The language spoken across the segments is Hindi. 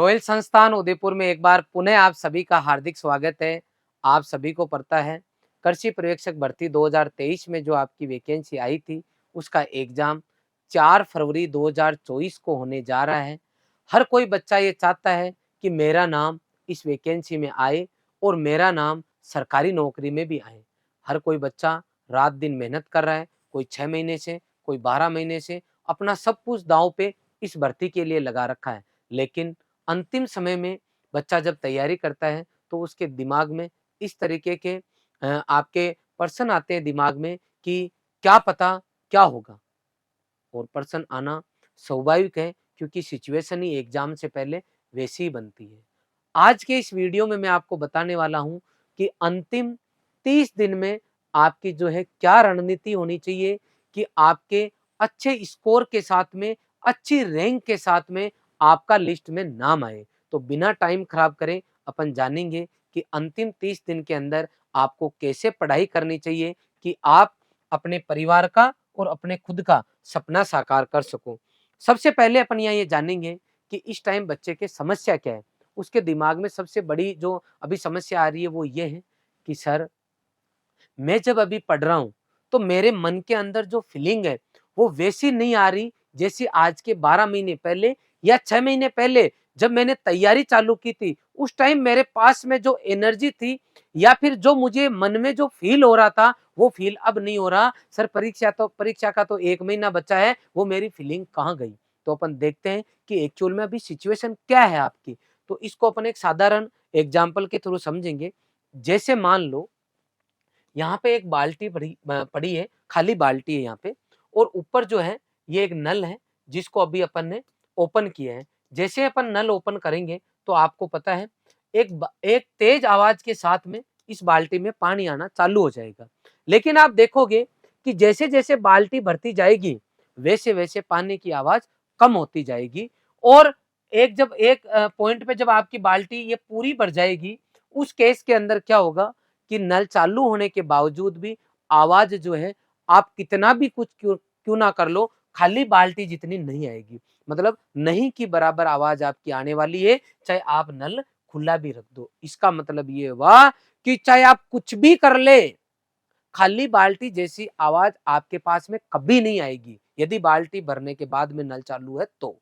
रॉयल संस्थान उदयपुर में एक बार पुनः आप सभी का हार्दिक स्वागत है। आप सभी को पता है कृषि पर्यवेक्षक भर्ती 2023 में जो आपकी वैकेंसी आई थी उसका एग्जाम 4 फरवरी 2024 को होने जा रहा है। हर कोई बच्चा ये चाहता है कि मेरा नाम इस वैकेंसी में आए और मेरा नाम सरकारी नौकरी में भी आए। हर कोई बच्चा रात दिन मेहनत कर रहा है, कोई 6 महीने से, कोई 12 महीने से अपना सब कुछ दांव पे इस भर्ती के लिए लगा रखा है। लेकिन अंतिम समय में बच्चा जब तैयारी करता है तो उसके दिमाग में इस तरीके के आपके पर्सन आते हैं दिमाग में कि क्या पता क्या होगा, और पर्सन आना स्वाभाविक है क्योंकि सिचुएशन ही एग्जाम से पहले वैसी ही बनती है। आज के इस वीडियो में मैं आपको बताने वाला हूं कि अंतिम 30 दिन में आपकी जो है क्या रणनीति होनी चाहिए कि आपके अच्छे स्कोर के साथ में, अच्छी रैंक के साथ में आपका लिस्ट में नाम आए। तो बिना टाइम खराब करे अपन जानेंगे कि अंतिम 30 दिन के अंदर आपको कैसे पढ़ाई करनी चाहिए कि आप अपने परिवार का और अपने खुद का सपना साकार कर सको। सबसे पहले अपन यहाँ ये जानेंगे कि इस टाइम बच्चे के समस्या क्या है। उसके दिमाग में सबसे बड़ी जो अभी समस्या आ रही है वो ये है कि सर, मैं जब अभी पढ़ रहा हूँ तो मेरे मन के अंदर जो फीलिंग है वो वैसी नहीं आ रही जैसी आज के 12 महीने पहले या 6 महीने पहले जब मैंने तैयारी चालू की थी। उस टाइम मेरे पास में जो एनर्जी थी या फिर जो मुझे मन में जो फील हो रहा था वो फील अब नहीं हो रहा। सर, परीक्षा का तो 1 महीना बचा है, वो मेरी फीलिंग कहाँ गई? तो अपन देखते हैं कि एक्चुअल में अभी सिचुएशन क्या है आपकी। तो इसको अपन एक साधारण एग्जाम्पल के थ्रू समझेंगे। जैसे मान लो यहाँ पे एक बाल्टी पड़ी है, खाली बाल्टी है यहाँ पे, और ऊपर जो है ये एक नल है जिसको अभी अपन ने ओपन किया है। जैसे अपन नल ओपन करेंगे तो आपको पता है एक तेज आवाज के साथ में इस बाल्टी में पानी आना चालू हो जाएगा। लेकिन आप देखोगे कि जैसे जैसे बाल्टी भरती जाएगी वैसे वैसे पानी की आवाज कम होती जाएगी, और एक पॉइंट पे जब आपकी बाल्टी ये पूरी भर जाएगी, उस केस के अंदर क्या होगा कि नल चालू होने के बावजूद भी आवाज जो है आप कितना भी कुछ क्यों क्यों ना कर लो, खाली बाल्टी जितनी नहीं आएगी। मतलब नहीं की बराबर आवाज आपकी आने वाली है, चाहे आप नल खुला भी रख दो। इसका मतलब ये हुआ कि चाहे आप कुछ भी कर ले, खाली बाल्टी जैसी आवाज आपके पास में कभी नहीं आएगी यदि बाल्टी भरने के बाद में नल चालू है तो।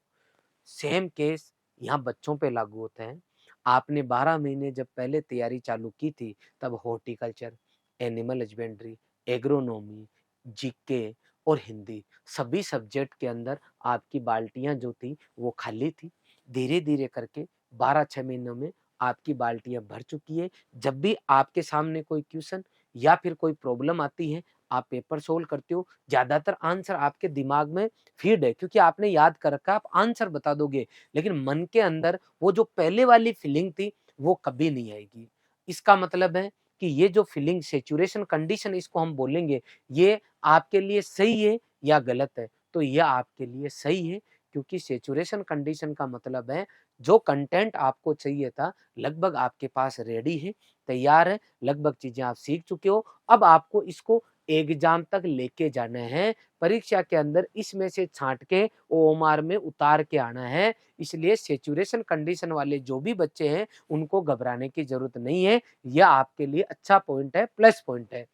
सेम केस यहाँ बच्चों पे लागू होता है। आपने 12 महीने जब पहले तैयारी चालू की थी तब horticulture, animal husbandry, agronomy, GK और हिंदी सभी सब्जेक्ट के अंदर आपकी बाल्टियां जो थी वो खाली थी। धीरे धीरे करके 12-6 महीनों में आपकी बाल्टियां भर चुकी है। जब भी आपके सामने कोई क्वेश्चन या फिर कोई प्रॉब्लम आती है, आप पेपर सोल्व करते हो, ज्यादातर आंसर आपके दिमाग में फीड है क्योंकि आपने याद कर रखा, आप आंसर बता दोगे। लेकिन मन के अंदर वो जो पहले वाली फीलिंग थी वो कभी नहीं आएगी। इसका मतलब है कि ये जो फीलिंग सैचुरेशन कंडीशन इसको हम बोलेंगे, ये आपके लिए सही है या गलत है? तो ये आपके लिए सही है क्योंकि सैचुरेशन कंडीशन का मतलब है जो कंटेंट आपको चाहिए था लगभग आपके पास रेडी है, तैयार है, लगभग चीजें आप सीख चुके हो। अब आपको इसको एग्जाम तक लेके जाना है, परीक्षा के अंदर इसमें से छांट के ओएमआर में उतार के आना है। इसलिए सैचुरेशन कंडीशन वाले जो भी बच्चे हैं उनको घबराने की जरूरत नहीं है। यह आपके लिए अच्छा पॉइंट है, प्लस पॉइंट है।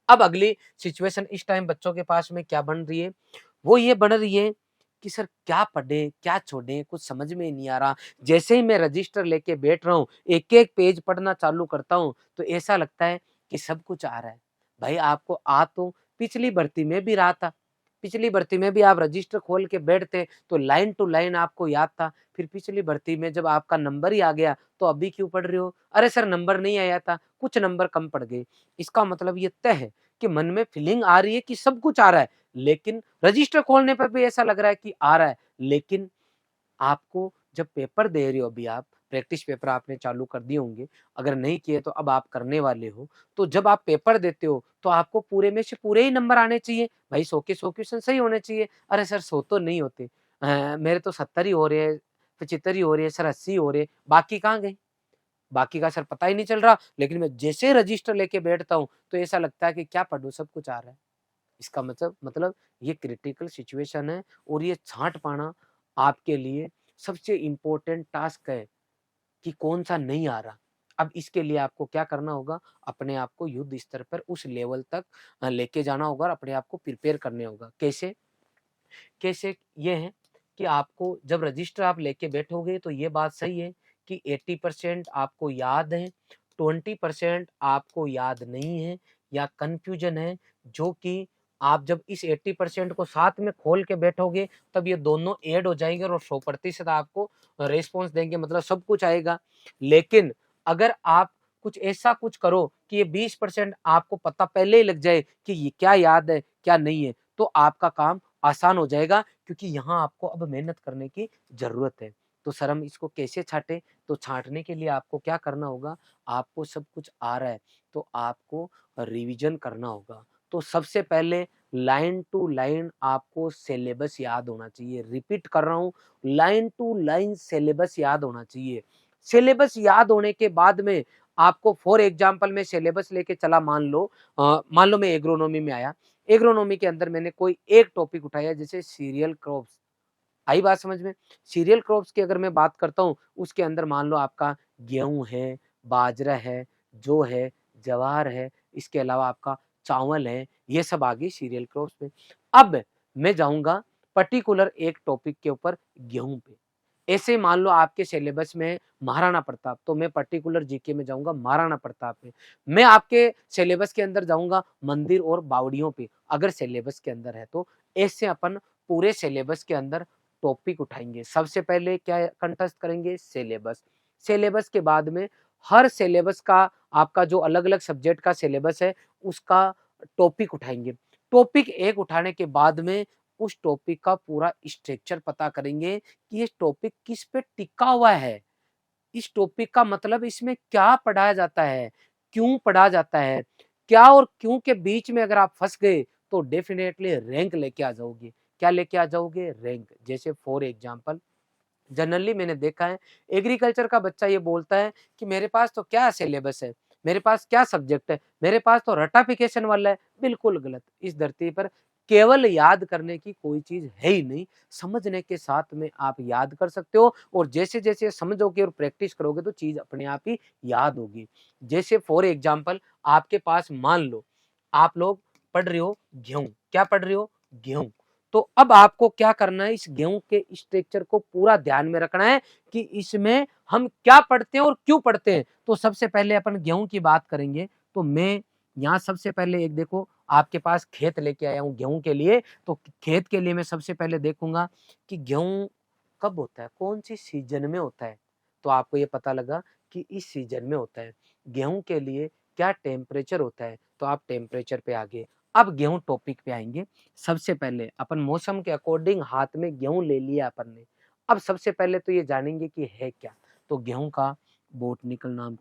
अब अगली सिचुएशन इस टाइम बच्चों के पास में क्या बन रही है, वो ये बन रही है कि सर क्या पढ़े क्या छोड़े, कुछ समझ में ही नहीं आ रहा। जैसे ही मैं रजिस्टर लेके बैठ रहा हूँ, एक एक पेज पढ़ना चालू करता हूँ तो ऐसा लगता है कि सब कुछ आ रहा है। भाई आपको आ तो पिछली भर्ती में भी रहा था, पिछली भर्ती में भी आप रजिस्टर खोल के बैठते तो लाइन टू लाइन आपको याद था। फिर पिछली भर्ती में जब आपका नंबर ही आ गया तो अभी क्यों पढ़ रहे हो? अरे सर, नंबर नहीं आया था, कुछ नंबर कम पड़ गए। इसका मतलब ये तय है कि मन में फीलिंग आ रही है कि सब कुछ आ रहा है, लेकिन रजिस्टर खोलने पर भी ऐसा लग रहा है कि आ रहा है। लेकिन आपको जब पेपर दे रहे हो, अभी आप प्रैक्टिस पेपर आपने चालू कर दिए होंगे, अगर नहीं किए तो अब आप करने वाले हो। तो जब आप पेपर देते हो तो आपको पूरे में से पूरे ही नंबर आने चाहिए। भाई 100 के 100 क्वेश्चन सही होने चाहिए। अरे सर, 100 तो नहीं होते, मेरे तो 70 ही हो रहे हैं, 75 ही हो रहे हैं सर, 80 हो रहे हैं, बाकी कहाँ गए? बाकी का सर पता ही नहीं चल रहा। लेकिन मैं जैसे रजिस्टर लेके बैठता हूँ तो ऐसा लगता है कि क्या पढ़ूं, सब कुछ आ रहा है। इसका मतलब ये क्रिटिकल सिचुएशन है और ये छांट पाना आपके लिए सबसे इम्पोर्टेंट टास्क है कि कौन-सा नहीं आ रहा। अब इसके लिए आपको क्या करना होगा, अपने आप को युद्ध स्तर पर उस लेवल तक लेके जाना होगा और अपने आप को प्रिपेयर करने होगा। कैसे? कैसे ये है कि आपको जब रजिस्टर आप लेके बैठोगे तो ये बात सही है कि 80% आपको याद है, 20% आपको याद नहीं है या कन्फ्यूजन है, जो कि आप जब इस 80% को साथ में खोल के बैठोगे तब ये दोनों ऐड हो जाएँगे और 100% आपको रिस्पॉन्स देंगे, मतलब सब कुछ आएगा। लेकिन अगर आप कुछ ऐसा कुछ करो कि ये 20% आपको पता पहले ही लग जाए कि ये क्या याद है, क्या नहीं है, तो आपका काम आसान हो जाएगा, क्योंकि यहाँ आपको अब मेहनत करने की ज़रूरत है। तो सर हम इसको कैसे छाँटें? तो छाँटने के लिए आपको क्या करना होगा? आपको सब कुछ आ रहा है, तो आपको रिवीजन करना होगा। तो सबसे पहले लाइन टू लाइन आपको सिलेबस याद होना चाहिए। रिपीट कर रहा हूँ, लाइन टू लाइन सिलेबस याद होना चाहिए। सिलेबस याद होने के बाद में आपको फॉर एग्ज़ाम्पल मैं सिलेबस लेके चला, मान लो मैं एग्रोनॉमी में आया। एग्रोनॉमी के अंदर मैंने कोई एक टॉपिक उठाया, जैसे सीरियल क्रॉप्स। आई बात समझ में? सीरियल क्रॉप्स की अगर मैं बात करता हूँ, उसके अंदर मान लो आपका गेहूँ है, बाजरा है, जौ है, ज्वार है, इसके अलावा आपका चावल है, ये सब आ गई सीरियल क्रॉप्स में। अब मैं जाऊँगा पर्टिकुलर एक टॉपिक के ऊपर, गेहूँ पे। ऐसे मान लो आपके सिलेबस में है महाराणा प्रताप, तो मैं पर्टिकुलर जीके में जाऊँगा महाराणा प्रताप पे। मैं आपके सिलेबस के अंदर जाऊँगा मंदिर और बावड़ियों पे, अगर सिलेबस के अंदर है तो। ऐसे अपन पूरे सिलेबस के अंदर टॉपिक उठाएँगे। सबसे पहले क्या कंटेस्ट करेंगे? सिलेबस। सिलेबस के बाद में हर सिलेबस का, आपका जो अलग-अलग सब्जेक्ट का सिलेबस है, उसका टॉपिक उठाएँगे। टॉपिक एक उठाने के बाद में उस टॉपिक का पूरा स्ट्रक्चर पता करेंगे कि ये टॉपिक किस पे टिका हुआ है। इस टॉपिक का मतलब इसमें क्या पढ़ाया जाता है, क्यों पढ़ा जाता है, क्या और क्यों के बीच में अगर आप फँस गए तो डेफ़िनेटली रैंक लेके आ जाओगे। क्या लेके आ जाओगे? रैंक। जैसे फॉर एग्ज़ाम्पल जनरली मैंने देखा है, एग्रीकल्चर का बच्चा ये बोलता है कि मेरे पास तो क्या सिलेबस है, मेरे पास क्या सब्जेक्ट है, मेरे पास तो रट्टाफिकेशन वाला है। बिल्कुल गलत। इस धरती पर केवल याद करने की कोई चीज़ है ही नहीं, समझने के साथ में आप याद कर सकते हो, और जैसे-जैसे समझोगे और प्रैक्टिस करोगे तो चीज़ अपने आप ही याद होगी। जैसे फॉर एग्ज़ाम्पल आपके पास मान लो, आप लोग पढ़ रहे हो गेहूँ, क्या पढ़ रहे हो? गेहूँ। तो अब आपको क्या करना है, इस गेहूँ के स्ट्रक्चर को पूरा ध्यान में रखना है कि इसमें हम क्या पढ़ते हैं और क्यों पढ़ते हैं। तो सबसे पहले अपन गेहूँ की बात करेंगे, तो मैं यहाँ सबसे पहले एक देखो आपके पास खेत लेके आया हूँ गेहूँ के लिए, तो खेत के लिए मैं सबसे पहले देखूँगा कि गेहूँ कब होता है, कौन-सी सीज़न में होता है। तो आपको ये पता लगा कि इस सीज़न में होता है। गेहूँ के लिए क्या टेम्परेचर होता है, तो आप टेम्परेचर पे आ गए। अब गेहूँ टॉपिक पे आएँगे। सबसे पहले अपन मौसम के अकॉर्डिंग हाथ में गेहूँ ले लिया अपन ने। अब सबसे पहले तो ये जानेंगे कि है क्या? तो गेहूँ का बॉटनिकल नाम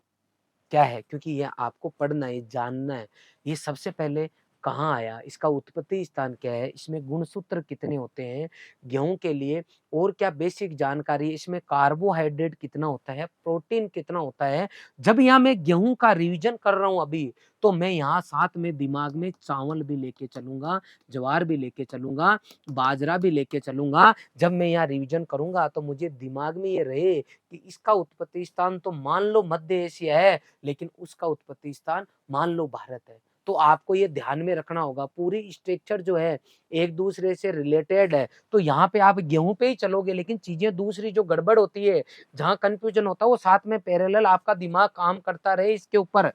क्या है? क्योंकि ये आपको पढ़ना है, जानना है। ये सबसे पहले कहाँ आया? इसका उत्पत्ति स्थान क्या है? इसमें गुणसूत्र कितने होते हैं गेहूँ के लिए? और क्या बेसिक जानकारी, इसमें कार्बोहाइड्रेट कितना होता है? प्रोटीन कितना होता है? जब यहाँ मैं गेहूँ का रिवीजन कर रहा हूँ अभी, तो मैं यहाँ साथ में दिमाग में चावल भी लेके चलूँगा, ज्वार भी लेके चलूँगा, बाजरा भी लेके चलूँगा। जब मैं यहाँ रिवीजन करूँगा तो मुझे दिमाग में ये रहे कि इसका उत्पत्ति स्थान तो मान लो मध्य एशिया है, लेकिन उसका उत्पत्ति स्थान मान लो भारत है। तो आपको ये ध्यान में रखना होगा, पूरी स्ट्रक्चर जो है एक दूसरे से रिलेटेड है। तो यहाँ पे आप गेहूँ पे ही चलोगे, लेकिन चीज़ें दूसरी जो गड़बड़ होती है, जहाँ कन्फ्यूजन होता है, वो साथ में पैरेलल आपका दिमाग काम करता रहे इसके ऊपर।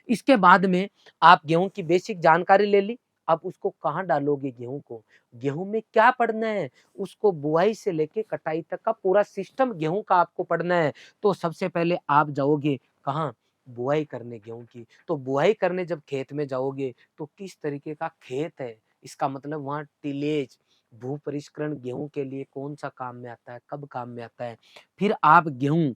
इसके बाद में आप गेहूँ की बेसिक जानकारी ले ली, अब उसको कहाँ डालोगे गेहूँ को? गेहूँ में क्या पढ़ना है? उसको बुआई से लेके कटाई तक का पूरा सिस्टम गेहूँ का आपको पढ़ना है। तो सबसे पहले आप जाओगे कहाँ? बुआई करने गेहूँ की। तो बुआई करने जब खेत में जाओगे, तो किस तरीके का खेत है? इसका मतलब वहाँ टिलेज, भू परिष्करण गेहूँ के लिए कौन-सा काम में आता है, कब काम में आता है? फिर आप गेहूँ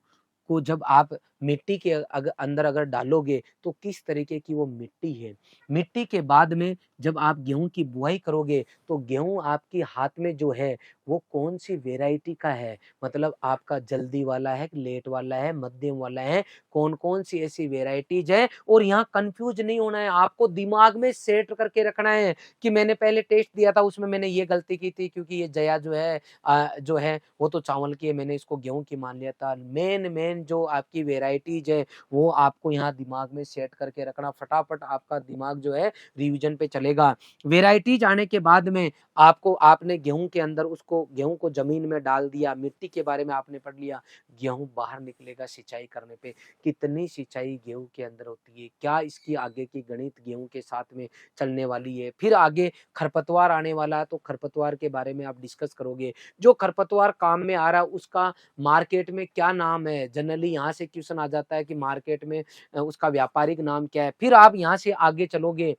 को जब आप मिट्टी के अंदर अगर डालोगे तो किस तरीके की वो मिट्टी है। मिट्टी के बाद में जब आप गेहूँ की बुआई करोगे तो गेहूँ आपके हाथ में जो है वो कौन-सी वैरायटी का है, मतलब आपका जल्दी वाला है, लेट वाला है, मध्यम वाला है, कौन-कौन सी ऐसी वैराइटीज़ है और यहाँ कन्फ्यूज़ नहीं होना है, आपको दिमाग में सेट करके रखना है कि मैंने पहले टेस्ट दिया था उसमें मैंने ये गलती की थी क्योंकि ये जया जो है वो तो चावल की है, मैंने इसको गेहूँ की मान लिया था। मेन जो आपकी वैराइटीज़ है वो आपको यहाँ दिमाग में सेट करके रखना, फटाफट आपका दिमाग जो है रिवीजन पे चलेगा। वैराइटीज़ आने के बाद में आपने गेहूँ के अंदर उसको गेहूँ को ज़मीन में डाल दिया, मिट्टी के बारे में आपने पढ़ लिया, गेहूँ बाहर निकलेगा सिंचाई करने पे, कितनी सिंचाई गेहूँ के अंदर होती है, क्या इसकी आगे की गणित गेहूँ के साथ में चलने वाली है। फिर आगे खरपतवार आने वाला है तो खरपतवार के बारे में आप डिस्कस करोगे। जो खरपतवार काम में आ रहा है उसका मार्केट में क्या नाम है? जनरली यहाँ से क्वेश्चन आ जाता है कि मार्केट में उसका व्यापारिक नाम क्या है? फिर आप यहाँ से आगे चलोगे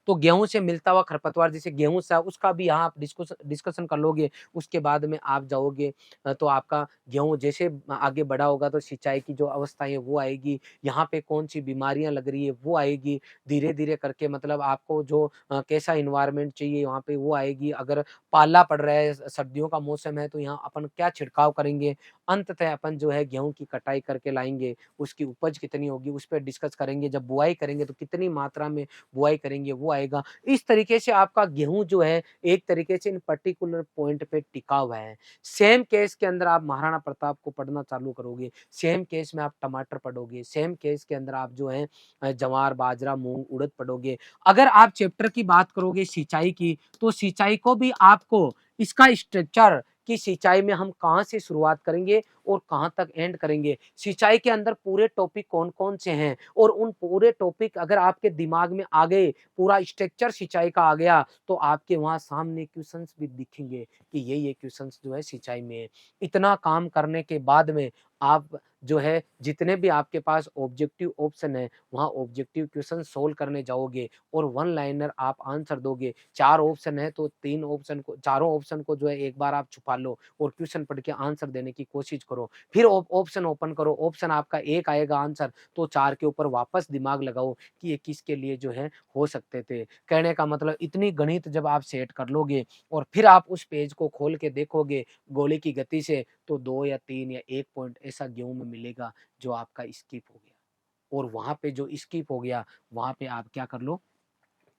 तो गेहूँ से मिलता हुआ खरपतवार जैसे गेहूँ सा उसका भी यहाँ आप डिस्कशन कर लोगे, उसके बाद में आप जाओगे तो आपका गेहूँ जैसे आगे बड़ा होगा तो सिंचाई की जो अवस्था है वो आएगी, यहाँ पे कौन-सी बीमारियाँ लग रही है वो आएगी, धीरे-धीरे करके मतलब आपको जो कैसा एनवायरनमेंट चाहिए वहाँ पे वो आएगी, अगर पाला पड़ रहा है, सर्दियों का मौसम है तो यहाँ अपन क्या छिड़काव करेंगे, अंततः अपन जो है गेहूँ की कटाई करके लाएँगे, उसकी उपज कितनी होगी उस पे डिस्कस करेंगे, जब बुआई करेंगे तो कितनी मात्रा में बुआई करेंगे वो आएगा। इस तरीके से आपका गेहूँ जो है एक तरीके से इन पर्टिकुलर पॉइंट पे टिका हुआ है। सेम केस के अंदर आप महाराणा प्रताप को पढ़ना चालू करोगे, सेम केस में आप टमाटर पढ़ोगे, सेम केस के अंदर आप जो है ज्वार, बाजरा, मूँग, उड़द पढ़ोगे। अगर आप चैप्टर की बात करोगे सिंचाई की, तो सिंचाई को भी आपको इसका स्ट्रक्चर कि सिंचाई में हम कहाँ से शुरुआत करेंगे और कहाँ तक एंड करेंगे। सिंचाई के अंदर पूरे टॉपिक कौन-कौन से हैं और उन पूरे टॉपिक अगर आपके दिमाग में आ गए, पूरा स्ट्रक्चर सिंचाई का आ गया, तो आपके वहाँ सामने क्वेश्चंस भी दिखेंगे कि ये क्वेश्चंस जो है सिंचाई में है। इतना काम करने के बाद में आप जो है जितने भी आपके पास ऑब्जेक्टिव ऑप्शन है, वहाँ ऑब्जेक्टिव क्वेश्चन सोल्व करने जाओगे और वन लाइनर आप आंसर दोगे। 4 ऑप्शन है तो 3 ऑप्शन को चारों ऑप्शन को जो है एक बार आप छुपा लो और क्वेश्चन पढ़ के आंसर देने की कोशिश करो। फिर ऑप्शन ओपन करो, ऑप्शन आपका एक आएगा आंसर, तो 4 के ऊपर वापस दिमाग लगाओ कि ये किसके लिए जो है हो सकते थे। कहने का मतलब इतनी गणित जब आप सेट कर लोगे और फिर आप उस पेज को खोल के देखोगे गोले की गति से, तो 2 या 3 या 1 पॉइंट ऐसा गेहूँ में मिलेगा जो आपका स्किप हो गया और वहाँ पे जो स्किप हो गया, वहाँ पे आप क्या कर लो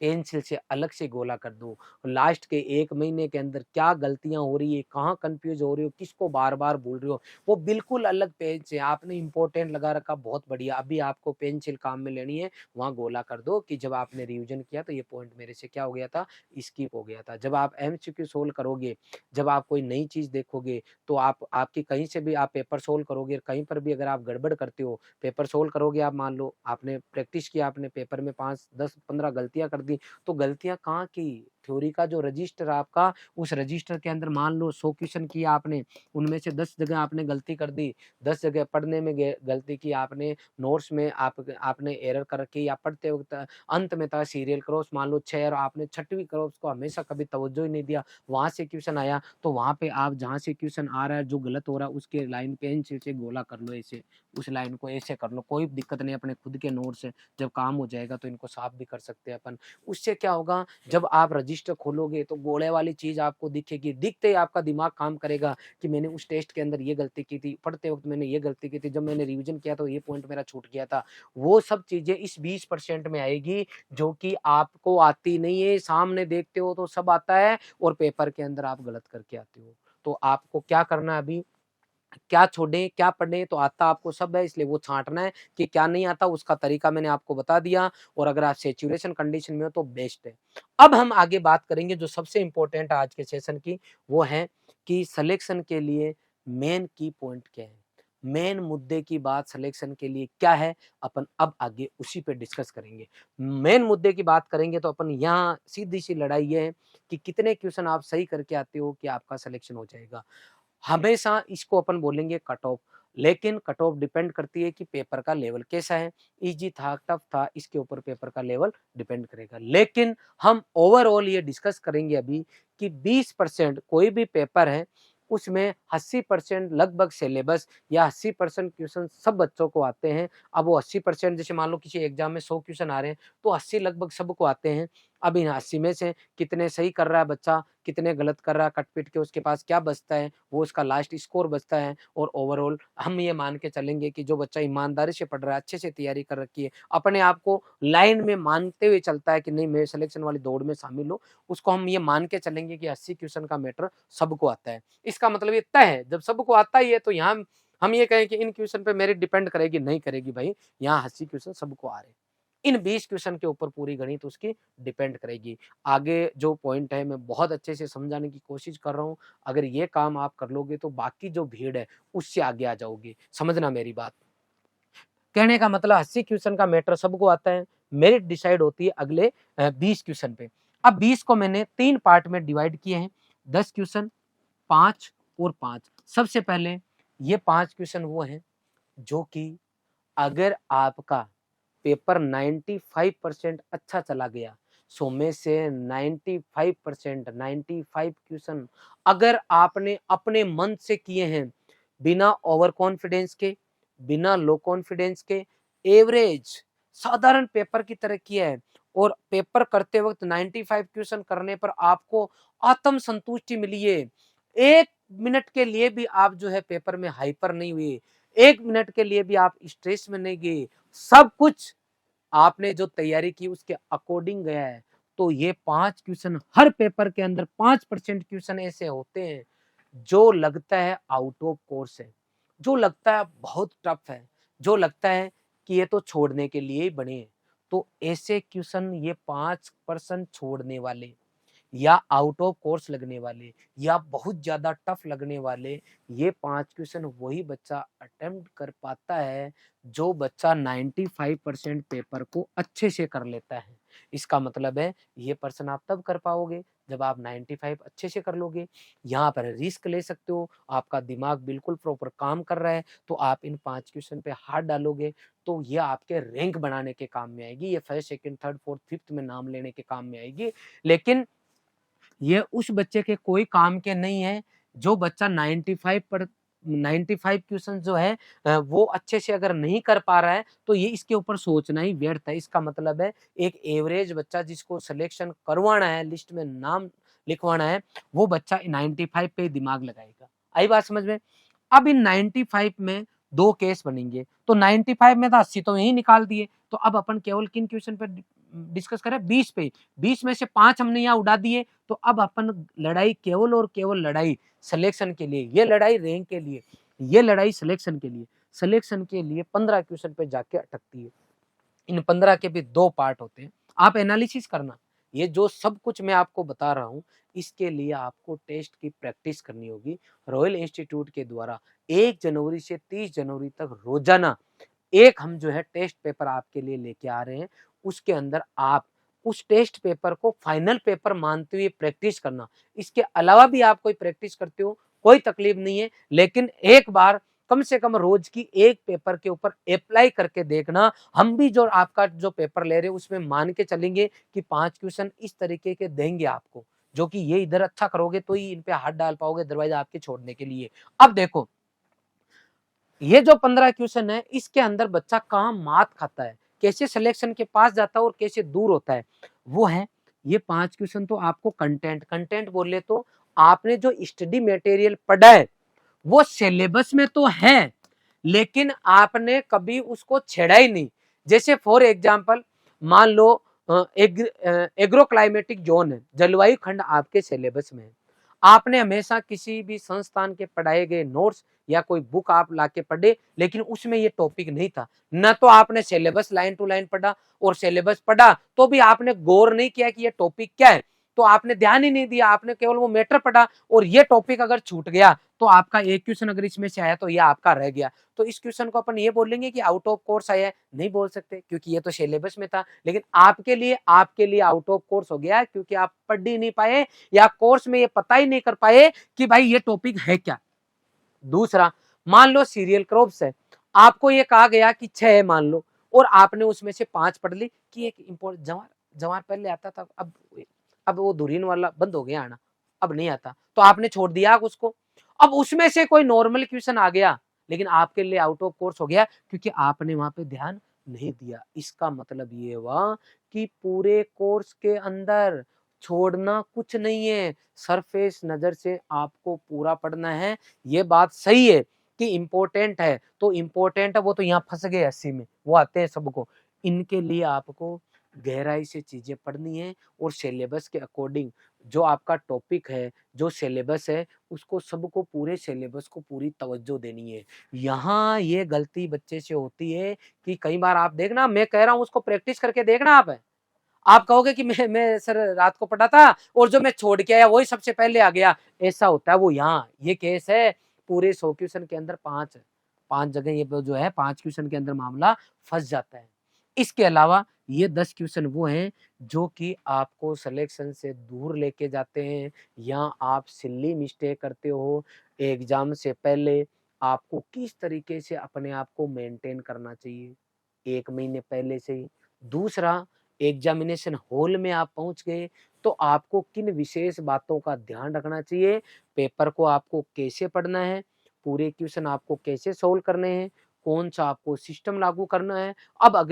पेंसिल से अलग से गोला कर दो। लास्ट के 1 महीने के अंदर क्या गलतियाँ हो रही है, कहाँ कन्फ्यूज़ हो रही हो, किसको बार-बार भूल रहे हो, वो बिल्कुल अलग पेज से आपने इम्पोर्टेंट लगा रखा बहुत बढ़िया। अभी आपको पेंसिल काम में लेनी है, वहाँ गोला कर दो कि जब आपने रिवीजन किया तो ये पॉइंट मेरे से क्या हो गया था, स्किप हो गया था। जब आप एमसीक्यू सोल्व करोगे, जब आप कोई नई चीज़ देखोगे, तो आप आपकी कहीं से भी आप पेपर सोल्व करोगे, कहीं पर भी अगर आप गड़बड़ करते हो, पेपर सोल्व करोगे आप मान लो आपने प्रैक्टिस किया, आपने पेपर में 5, 10, 15 गलतियाँ कर दी, तो गलतियाँ कहाँ की? थ्योरी का जो रजिस्टर आपका, उस रजिस्टर के अंदर मान लो 100 क्वेश्चन किया आपने, उनमें से 10 जगह आपने गलती कर दी, 10 जगह पढ़ने में गे गलती की आपने, नोट्स में आपने एरर कर रखी या पढ़ते वक़्त अंत में था सीरियल क्रॉस मान लो 6 और आपने 6वीं क्रॉस को हमेशा कभी तवज्जो ही नहीं दिया, वहाँ से क्वेश्चन आया, तो वहाँ पे आप जहाँ से क्वेश्चन आ रहा है, जो गलत हो रहा है, उसके लाइन पेंसिल से गोला कर लो ऐसे, उस लाइन को ऐसे कर लो, कोई दिक्कत नहीं अपने खुद के नोट्स है, जब काम हो जाएगा तो इनको साफ भी कर सकते हैं अपन। उससे क्या होगा जब आप रजिस्टर खोलोगे तो गोले वाली चीज़ आपको दिखेगी, दिखते ही आपका दिमाग काम करेगा कि मैंने उस टेस्ट के अंदर ये गलती की थी, पढ़ते वक़्त मैंने ये गलती की थी, जब मैंने रिवीजन किया तो ये पॉइंट मेरा छूट गया था। वो सब चीज़ें इस 20% में आएगी जो कि आपको आती नहीं है, सामने देखते हो तो सब आता है और पेपर के अंदर आप गलत करके आते हो। तो आपको क्या करना है अभी क्या छोड़ें, क्या पढ़ें, तो आता आपको सब है इसलिए वो छाँटना है कि क्या नहीं आता उसका तरीका मैंने आपको बता दिया और अगर आप सैचुरेशन कंडीशन में हो तो बेस्ट है। अब हम आगे बात करेंगे जो सबसे इम्पोर्टेंट है आज के सेशन की, वो है कि सिलेक्शन के लिए मेन की पॉइंट क्या है? मेन मुद्दे की बात सिलेक्शन के लिए क्या है? अपन अब आगे उसी पे डिस्कस करेंगे। मेन मुद्दे की बात करेंगे तो अपन यहाँ सीधी-सी लड़ाई ये है कि कितने क्वेश्चन आप सही करके आते हो कि आपका सिलेक्शन हो जाएगा। हमेशा इसको अपन बोलेंगे कट ऑफ, लेकिन कट ऑफ डिपेंड करती है कि पेपर का लेवल कैसा है, ईज़ी था, टफ था, इसके ऊपर पेपर का लेवल डिपेंड करेगा। लेकिन हम ओवरऑल ये डिस्कस करेंगे अभी कि 20% कोई भी पेपर है, उसमें 80% लगभग सिलेबस या 80% क्वेश्चन सब बच्चों को आते हैं। अब वो 80% जैसे मान लो किसी एग्जाम में 100 क्वेश्चन आ रहे हैं, तो 80 लगभग सबको आते हैं। अब इन 80 में से कितने सही कर रहा है बच्चा, कितने गलत कर रहा है, कट-पिट के उसके पास क्या बचता है, वो उसका लास्ट स्कोर बचता है। और ओवरऑल हम ये मान के चलेंगे कि जो बच्चा ईमानदारी से पढ़ रहा है, अच्छे से तैयारी कर रखी है, अपने आप को लाइन में मानते हुए चलता है कि नहीं मैं सिलेक्शन वाली दौड़ में शामिल हूँ, उसको हम ये मान के चलेंगे कि 80 क्वेश्चन का मैटर सबको आता है। इसका मतलब ये तय है, जब सबको आता ही है तो यहाँ हम ये कहें कि इन क्वेश्चन पे मेरिट डिपेंड करेगी, नहीं करेगी भाई, यहाँ 80 क्वेश्चन सबको आ रहे हैं। इन 20 क्वेश्चन के ऊपर पूरी गणित उसकी डिपेंड करेगी। आगे जो पॉइंट है मैं बहुत अच्छे से समझाने की कोशिश कर रहा हूँ। अगर ये काम आप कर लोगे तो बाकी जो भीड़ है उससे आगे आ जाओगे। समझना मेरी बात। कहने का मतलब 80 क्वेश्चन का मैटर सबको आता है, मेरिट डिसाइड होती है अगले 20 क्वेश्चन पे। अब 20 को मैंने 3 पार्ट में डिवाइड किए हैं, 10 क्वेश्चन, 5 और 5। सबसे पहले ये 5 क्वेश्चन वो हैं जो कि अगर आपका पेपर 95% अच्छा चला गया, 100 में से 95% 95 क्वेश्चन अगर आपने अपने मन से किए हैं, बिना ओवर कॉन्फिडेंस के, बिना लो कॉन्फिडेंस के, एवरेज साधारण पेपर की तरह किया है और पेपर करते वक्त 95 क्वेश्चन करने पर आपको आत्म संतुष्टि मिली है। 1 मिनट के लिए भी आप जो है पेपर में हाइपर नहीं हुए, 1 मिनट के लिए भी आप स्ट्रेस में नहीं गए, सब कुछ आपने जो तैयारी की उसके अकॉर्डिंग गया है, तो ये 5 क्वेश्चन हर पेपर के अंदर 5% क्वेश्चन ऐसे होते हैं जो लगता है आउट ऑफ कोर्स है, जो लगता है बहुत टफ है, जो लगता है कि ये तो छोड़ने के लिए ही बने हैं। तो ऐसे क्वेश्चन ये 5% छोड़ने वाले या आउट ऑफ कोर्स लगने वाले या बहुत ज़्यादा टफ लगने वाले, ये 5 क्वेश्चन वही बच्चा अटेम्प्ट कर पाता है, जो बच्चा 95% पेपर को अच्छे से कर लेता है। इसका मतलब है, ये पर्सन आप तब कर पाओगे, जब आप 95 अच्छे से कर लोगे। यहाँ पर रिस्क ले सकते हो, आपका दिमाग बिल्कुल प्रॉपर काम कर रहा है, तो आप इन 5 क्वेश्चन पे हाथ डालोगे, तो ये आपके रैंक बढ़ाने के काम में आएगी, ये first, second, third, fourth, fifth में नाम लेने के काम में आएगी। लेकिन ये उस बच्चे के कोई काम के नहीं है जो बच्चा 95 क्वेश्चन जो है वो अच्छे से अगर नहीं कर पा रहा है तो ये इसके ऊपर सोचना ही व्यर्थ है। इसका मतलब है एक एवरेज बच्चा जिसको सिलेक्शन करवाना है, लिस्ट में नाम लिखवाना है, वो बच्चा 95 पे दिमाग लगाएगा। आई बात समझ में? अब इन 95 में 2 केस बनेंगे, तो 95 में था 80 तो यही निकाल दिए, तो अब अपन केवल किन क्वेश्चन पे डिस्कस करें? 20 पे। 20 में से 5 हमने यहाँ उड़ा दिए, तो अब अपन लड़ाई केवल और केवल लड़ाई सिलेक्शन के लिए, ये लड़ाई रैंक के लिए, ये लड़ाई सिलेक्शन के लिए। सिलेक्शन के लिए 15 क्वेश्चन पे जाके अटकती है। इन 15 के भी 2 पार्ट होते हैं। आप एनालिसिस करना, ये जो सब कुछ मैं आपको बता रहा हूँ, इसके लिए आपको टेस्ट की प्रैक्टिस करनी होगी। रॉयल इंस्टीट्यूट के द्वारा 1 जनवरी से 30 जनवरी तक रोजाना एक हम जो है टेस्ट पेपर आपके लिए लेके आ रहे हैं। उसके अंदर आप उस टेस्ट पेपर को फाइनल पेपर मानते हुए प्रैक्टिस करना। इसके अलावा भी आप कोई प्रैक्टिस करते हो, कोई तकलीफ नहीं है, लेकिन एक बार कम से कम रोज की एक पेपर के ऊपर अप्लाई करके देखना। हम भी जो आपका जो पेपर ले रहे हैं उसमें मान के चलेंगे कि 5 क्वेश्चन इस तरीके के देंगे आपको, जो कि ये इधर अच्छा करोगे तो ही इन पे हाथ डाल पाओगे, अदरवाइज आपके छोड़ने के लिए। अब देखो, ये जो 15 क्वेश्चन है इसके अंदर बच्चा कहाँ मात खाता है, कैसे सिलेक्शन के पास जाता है और कैसे दूर होता है, वो है ये 5 क्वेश्चन। तो आपको कंटेंट बोले तो आपने जो स्टडी मटेरियल पढ़ा है वो सिलेबस में तो है, लेकिन आपने कभी उसको छेड़ा ही नहीं। जैसे फॉर एग्जाम्पल मान लो एग्रो क्लाइमेटिक जोन है, जलवायु खंड आपके सिलेबस में है। आपने हमेशा किसी भी संस्थान के पढ़ाए गए नोट्स या कोई बुक आप लाके पढ़े, लेकिन उसमें ये टॉपिक नहीं था। न तो आपने सिलेबस लाइन टू लाइन पढ़ा, और सिलेबस पढ़ा तो भी आपने गौर नहीं किया कि ये टॉपिक क्या है, तो आपने ध्यान ही नहीं दिया, आपने केवल वो मैटर पढ़ा, और ये टॉपिक अगर छूट गया तो आपका एक क्वेश्चन अगर इसमें से आया तो ये आपका रह गया। तो इस क्वेश्चन को अपन ये बोलेंगे कि आउट ऑफ कोर्स आया है? नहीं बोल सकते, क्योंकि ये तो सिलेबस में था। लेकिन आपके लिए आउट ऑफ कोर्स हो गया, क्योंकि आप पढ़ ही नहीं पाए या कोर्स में ये पता ही नहीं कर पाए कि भाई ये टॉपिक है क्या। दूसरा, मान लो सीरियल क्रॉप्स है, आपको ये कहा गया कि 6 है मान लो, और आपने उसमें से 5 पढ़ ली कि एक इंपॉर्टेंट जवार जवार पहले आता था, अब वो धुरीन वाला बंद हो गया आना, अब नहीं आता, तो आपने छोड़ दिया उसको। अब उसमें से कोई नॉर्मल क्वेश्चन आ गया, लेकिन आपके लिए आउट ऑफ कोर्स हो गया क्योंकि आपने वहाँ पे ध्यान नहीं दिया। इसका मतलब ये हुआ कि पूरे कोर्स के अंदर छोड़ना कुछ नहीं है, सरफेस नज़र से आपको पूरा पढ़ना है। ये बात सही है कि इम्पोर्टेंट है, तो इम्पोर्टेंट है वो तो यहाँ फँस गए 80 में, वो आते हैं सबको। इनके लिए आपको गहराई से चीज़ें पढ़नी है और सिलेबस के अकॉर्डिंग जो आपका टॉपिक है, जो सिलेबस है, उसको सबको पूरे सिलेबस को पूरी तवज्जो देनी है। यहाँ ये गलती बच्चे से होती है कि कई बार आप देखना, मैं कह रहा हूँ उसको प्रैक्टिस करके देखना आप। आप कहोगे कि मैं सर रात को पढ़ा था और जो मैं छोड़ के आया वही सबसे पहले आ गया। ऐसा होता है वो यहाँ, ये केस है पूरे 100 क्वेश्चन के अंदर 5 जगह ये जो है 5 क्वेश्चन के अंदर मामला फँस जाता है। इसके अलावा ये 10 क्वेश्चन वो हैं जो कि आपको सिलेक्शन से दूर लेके जाते हैं या आप सिली मिस्टेक करते हो। एग्ज़ाम से पहले आपको किस तरीके से अपने आप को मेंटेन करना चाहिए, 1 महीने पहले से ही। दूसरा, एग्ज़ामिनेशन हॉल में आप पहुँच गए, तो आपको किन विशेष बातों का ध्यान रखना चाहिए, पेपर को आपको कैसे पढ़ना है, पूरे क्वेश्चन आपको कैसे सॉल्व करने हैं, कौन-सा आपको सिस्टम लागू करना है। अब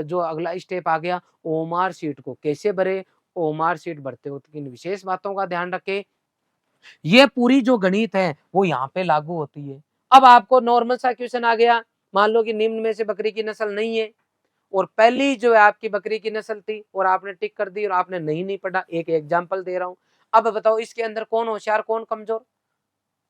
जो अगला स्टेप आ गया, ओएमआर शीट को कैसे भरें, ओएमआर शीट भरते वक़्त किन विशेष बातों का ध्यान रखें। ये पूरी जो गणित है, वो यहाँ पे लागू होती है। अब आपको नॉर्मल सा क्वेश्चन आ गया, मान लो कि निम्न में से बकरी की नस्ल नहीं है और पहली जो है आपकी बकरी की नस्ल थी और आपने टिक कर दी और आपने नहीं पढ़ा। एक एग्जाम्पल दे रहा हूँ। अब बताओ इसके अंदर कौन होशियार, कौन कमज़ोर?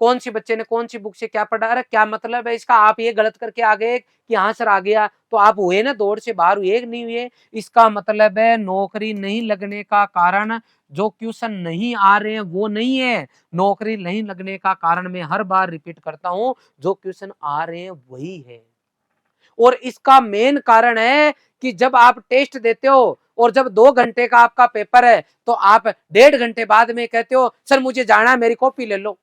कौन-सी बच्चे ने कौन-सी बुक से क्या पढ़ा? अरे क्या मतलब है इसका? आप ये गलत करके आ गए कि हाँ सर आ गया, तो आप हुए ना दौड़ से बाहर हुए कि नहीं हुए? इसका मतलब है नौकरी नहीं लगने का कारण जो क्वेश्चन नहीं आ रहे हैं वो नहीं है। नौकरी नहीं लगने का कारण मैं हर बार रिपीट करता हूँ, जो क्वेश्चन आ रहे हैं वही है। और इसका मेन कारण है कि जब आप टेस्ट देते हो और जब 2 घंटे का आपका पेपर है, तो आप 1.5 घंटे बाद में कहते हो सर मुझे जाना है मेरी कॉपी ले लो।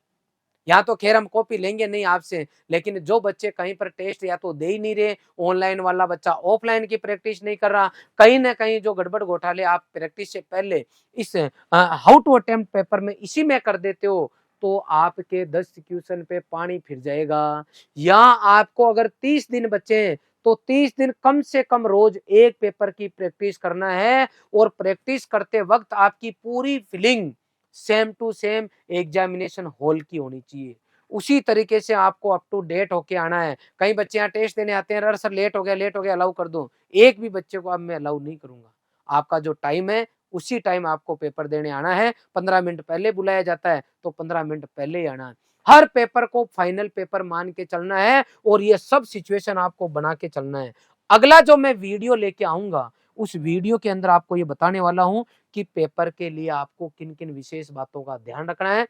यहाँ तो खैर हम कॉपी लेंगे नहीं आपसे, लेकिन जो बच्चे कहीं पर टेस्ट या तो दे ही नहीं रहे, ऑनलाइन वाला बच्चा ऑफलाइन की प्रैक्टिस नहीं कर रहा, कहीं न कहीं जो गड़बड़ घोटाले आप प्रैक्टिस से पहले इस हाउ टू अटेम्प्ट पेपर में इसी में कर देते हो, तो आपके 10 क्वेश्चन पे पानी फिर जाएगा। या आपको अगर 30 दिन बचे हैं, तो 30 दिन कम से कम रोज एक पेपर की प्रैक्टिस करना है और प्रैक्टिस करते वक़्त आपकी पूरी feeling same to same examination hall की होनी चाहिए। उसी तरीके से आपको अप टू डेट होके आना है। कई बच्चे यहाँ टेस्ट देने आते हैं, अरे सर लेट हो गया अलाउ कर दो। एक भी बच्चे को अब मैं अलाउ नहीं करूँगा। आपका जो टाइम है, उसी टाइम आपको पेपर देने आना है। 15 मिनट पहले बुलाया जाता है, तो 15 मिनट पहले ही आना है। हर पेपर को फाइनल पेपर मान के चलना है और ये सब सिचुएशन आपको बना के चलना है। अगला जो मैं वीडियो लेके आऊँगा, उस वीडियो के अंदर आपको ये बताने वाला हूँ कि पेपर के लिए आपको किन-किन विशेष बातों का ध्यान रखना है,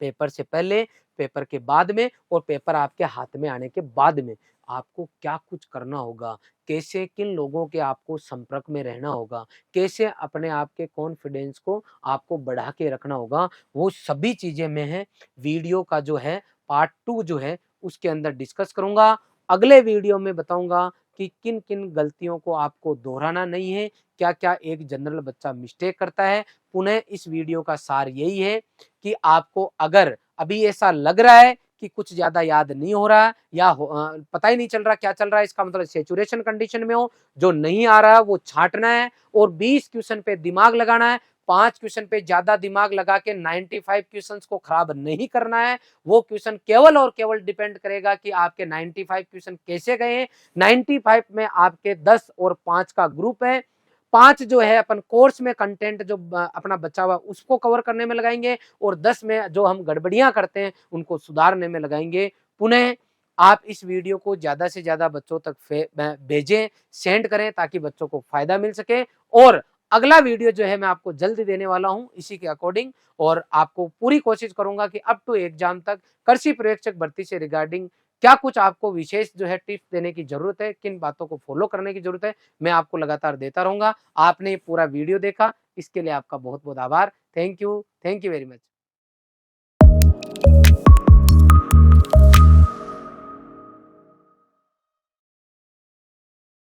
पेपर से पहले, पेपर के बाद में और पेपर आपके हाथ में आने के बाद में आपको क्या कुछ करना होगा, कैसे किन लोगों के आपको संपर्क में रहना होगा, कैसे अपने आप के कॉन्फिडेंस को आपको बढ़ा के रखना होगा, वो सभी चीज़ें मैं है वीडियो का जो है पार्ट 2 जो है उसके अंदर डिस्कस करूँगा। अगले वीडियो में बताऊँगा कि किन-किन गलतियों को आपको दोहराना नहीं है, क्या-क्या एक जनरल बच्चा मिस्टेक करता है। पुनः इस वीडियो का सार यही है कि आपको अगर अभी ऐसा लग रहा है कि कुछ ज़्यादा याद नहीं हो रहा या पता ही नहीं चल रहा क्या चल रहा है, इसका मतलब सैचुरेशन कंडीशन में हो, जो नहीं आ रहा है वो छाँटना है और 20 क्वेश्चन पे दिमाग लगाना है। 5 क्वेश्चन पे ज़्यादा दिमाग लगा के 95 क्वेश्चंस को खराब नहीं करना है। वो क्वेश्चन केवल और केवल डिपेंड करेगा कि आपके 95 क्वेश्चन कैसे गए हैं। 95 में आपके 10 और 5 का ग्रुप है। 5 जो है अपन कोर्स में कंटेंट जो अपना बचा हुआ उसको कवर करने में लगाएँगे और 10 में जो हम गड़बड़ियाँ करते हैं उनको सुधारने में लगाएँगे। पुनः आप इस वीडियो को ज़्यादा से ज़्यादा बच्चों तक भेजें, सेंड करें ताकि बच्चों को फ़ायदा मिल सके और अगला वीडियो जो है मैं आपको जल्द देने वाला हूँ इसी के अकॉर्डिंग और आपको पूरी कोशिश करूँगा कि अप टू एग्ज़ाम तक कृषि पर्यवेक्षक भर्ती से रिगार्डिंग क्या कुछ आपको विशेष जो है टिप्स देने की ज़रूरत है, किन बातों को फ़ॉलो करने की ज़रूरत है, मैं आपको लगातार देता रहूँगा। आपने ये पूरा वीडियो देखा, इसके लिए आपका बहुत-बहुत आभार। Thank you very much.